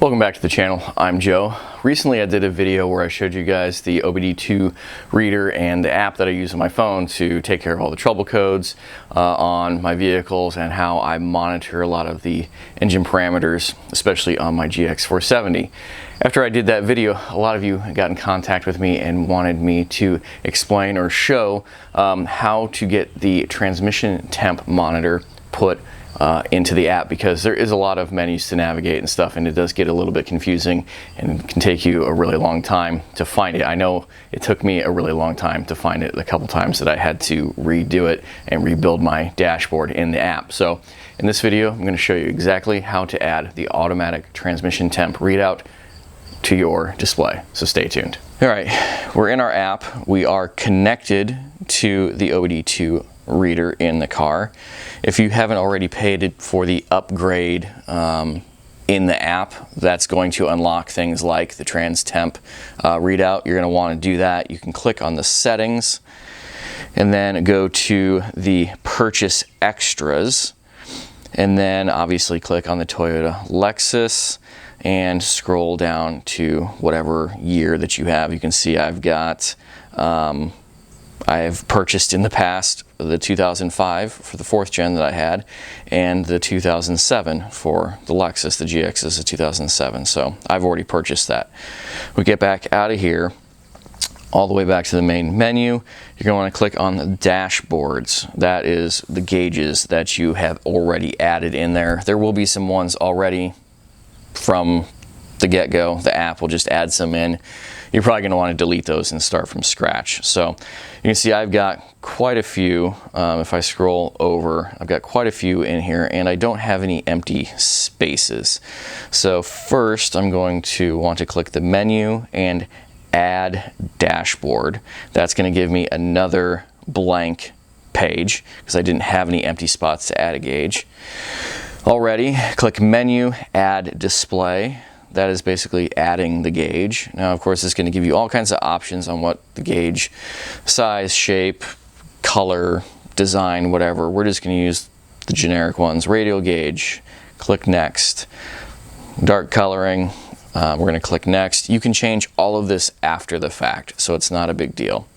Welcome back to the channel. I'm Joe. Recently I did a video where I showed you guys the OBDII reader and the app that I use on my phone to take care of all the trouble codes on my vehicles and how I monitor a lot of the engine parameters, especially on my GX470. After I did that video, a lot of you got in contact with me and wanted me to explain or show how to get the transmission temp monitor put into the app, because there is a lot of menus to navigate and stuff, and it does get a little bit confusing and can take you a really long time to find it. I know it took me a really long time to find it, a couple times that I had to redo it and rebuild my dashboard in the app. So in this video I'm going to show you exactly how to add the automatic transmission temp readout to your display, so stay tuned. Alright, we're in our app. We are connected to the OBDII reader in the car. If you haven't already paid for the upgrade in the app, that's going to unlock things like the trans temp readout. You're going to want to do that. You can click on the settings and then go to the purchase extras, and then obviously click on the Toyota Lexus and scroll down to whatever year that you have. You can see I've got I've purchased in the past the 2005 for the 4th gen that I had, and the 2007 for the Lexus. The GX is a 2007, so I've already purchased that. We get back out of here, all the way back to the main menu. You're going to want to click on the dashboards. That is the gauges that you have already added in there. There will be some ones already from the get-go. The app will just add some in. You're probably going to want to delete those and start from scratch. So you can see I've got quite a few. If I scroll over, I've got quite a few in here, and I don't have any empty spaces. So first I'm going to want to click the menu and add dashboard. That's going to give me another blank page because I didn't have any empty spots to add a gauge. Already, click menu, add display. That is basically adding the gauge. Now, of course, it's going to give you all kinds of options on what the gauge size, shape, color, design, whatever. We're just going to use the generic ones. Radial gauge, click next. Dark coloring, we're going to click next. You can change all of this after the fact, so it's not a big deal.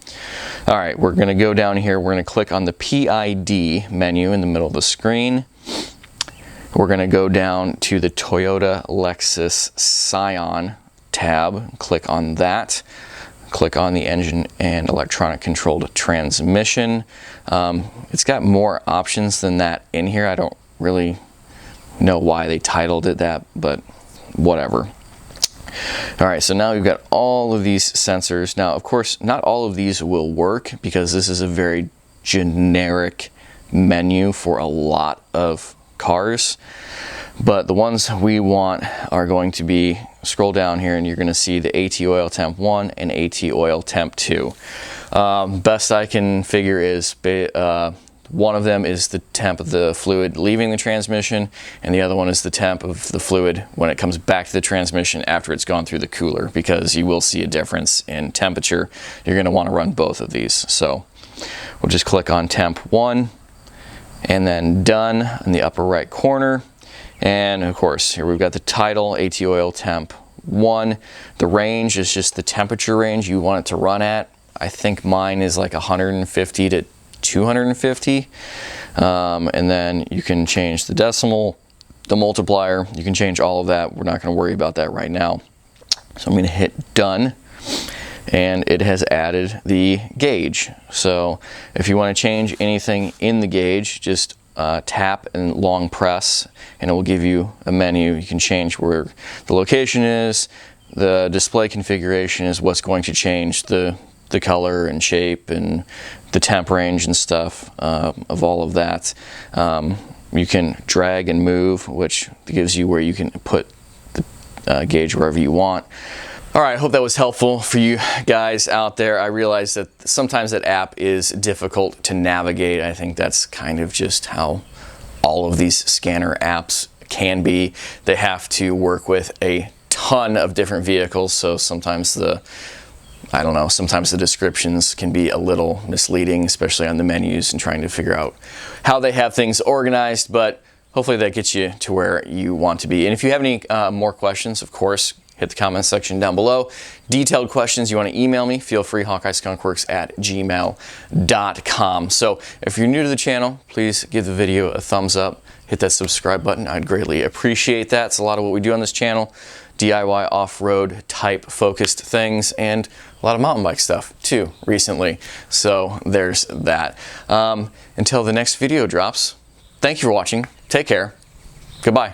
All right, we're going to go down here. We're going to click on the PID menu in the middle of the screen. We're going to go down to the Toyota Lexus Scion tab, click on that, click on the engine and electronic controlled transmission. It's got more options than that in here. I don't really know why they titled it that, but whatever. Alright, so now we've got all of these sensors. Now, of course, not all of these will work because this is a very generic menu for a lot of cars, but the ones we want are going to be, scroll down here and you're going to see the AT oil temp 1 and AT oil temp 2. Best I can figure is one of them is the temp of the fluid leaving the transmission, and the other one is the temp of the fluid when it comes back to the transmission after it's gone through the cooler, because you will see a difference in temperature. You're going to want to run both of these. So we'll just click on temp 1 and then done in the upper right corner. And of course, here we've got the title, AT oil temp 1. The range is just the temperature range you want it to run at. I think mine is like 150 to 250. And then you can change the decimal, the multiplier. You can change all of that. We're not going to worry about that right now. So I'm going to hit done, and it has added the gauge. So if you want to change anything in the gauge, just tap and long press and it will give you a menu. You can change where the location is, the display configuration is what's going to change the color and shape and the temp range and stuff of all of that. You can drag and move, which gives you where you can put the gauge wherever you want. All right, I hope that was helpful for you guys out there. I realize that sometimes that app is difficult to navigate. I think that's kind of just how all of these scanner apps can be. They have to work with a ton of different vehicles, so sometimes sometimes the descriptions can be a little misleading, especially on the menus and trying to figure out how they have things organized. But hopefully that gets you to where you want to be. And if you have any more questions, of course, hit the comment section down below. Detailed questions you want to email me, feel free, hawkeyeskunkworks@gmail.com. So if you're new to the channel, please give the video a thumbs up, hit that subscribe button. I'd greatly appreciate that. It's a lot of what we do on this channel, DIY off-road type focused things, and a lot of mountain bike stuff too recently. So there's that. Until the next video drops, thank you for watching. Take care. Goodbye.